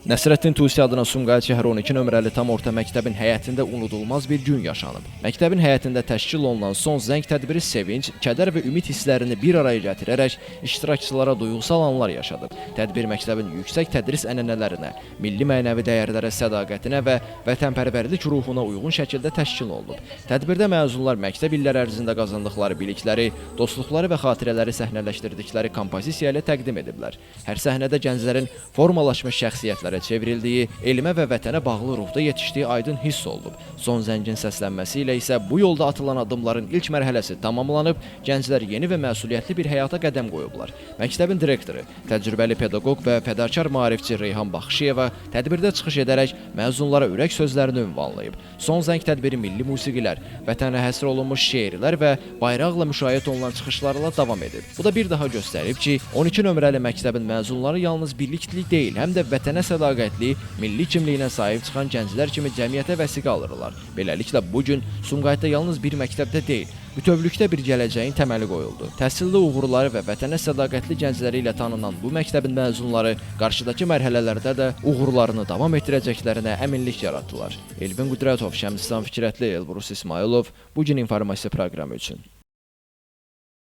Nəsrəddin Tusi adına Sumqayıt şəhəri 12 nömrəli tam orta məktəbin həyətində unudulmaz bir gün yaşanıb. Məktəbin həyətində təşkil olunan son zəng tədbiri sevinç, kədər və ümid hisslərini bir araya gətirərək iştirakçılara duyğusal anlar yaşadıb. Tədbir məktəbin yüksək tədris ənənələrinə, milli mənəvi dəyərlərə, sədaqətinə və vətənpərvərlik ruhuna uyğun şəkildə təşkil olunub. Tədbirdə məzunlar məktəb illəri ərzində qazandıqları bilikləri, dostluqları və xatirələri səhnələşdirdikləri kompozisiya ilə təqdim ediblər. Hər səhnədə gənclərin formalaşmış şəxsiyyətləri çevrildiyi, elmə və vətənə bağlı ruhda yetişdiyi aydın hiss olunub. Son zəngin səslənməsi ilə isə bu yolda atılan addımların ilk mərhələsi tamamlanıb, gənclər yeni və məsuliyyətli bir həyata qədəm qoyublar. Məktəbin direktoru, təcrübəli pedaqoq və fədakar maarifçi Reyhan Baxışıyeva tədbirdə çıxış edərək məzunlara ürək sözlərini ünvanlayıb. Son zəng tədbiri milli musiqilər, vətənə həsr olunmuş şeirlər və bayraqla müşayiət olunan çıxışlarla davam edib. Bu da bir daha göstərib ki, 12 nömrəli məktəbin məzunları yalnız birliklik deyil, həm də vətənə sədaqətli, milli kimliyinə sahib çıxan gənclər kimi cəmiyyətə vəsiqə alırlar. Beləliklə, bugün Sumqayıtda yalnız bir məktəbdə deyil, bütövlükdə bir gələcəyin təməli qoyuldu. Təhsilli uğurları və vətənə sədaqətli gəncləri ilə tanınan bu məktəbin məzunları qarşıdakı mərhələlərdə də uğurlarını davam etdirəcəklərinə əminlik yaratdılar. Elvin Qudrətov, Şəmsistan Fikrətli, Elbrus İsmailov, bugün informasiya proqramı üçün.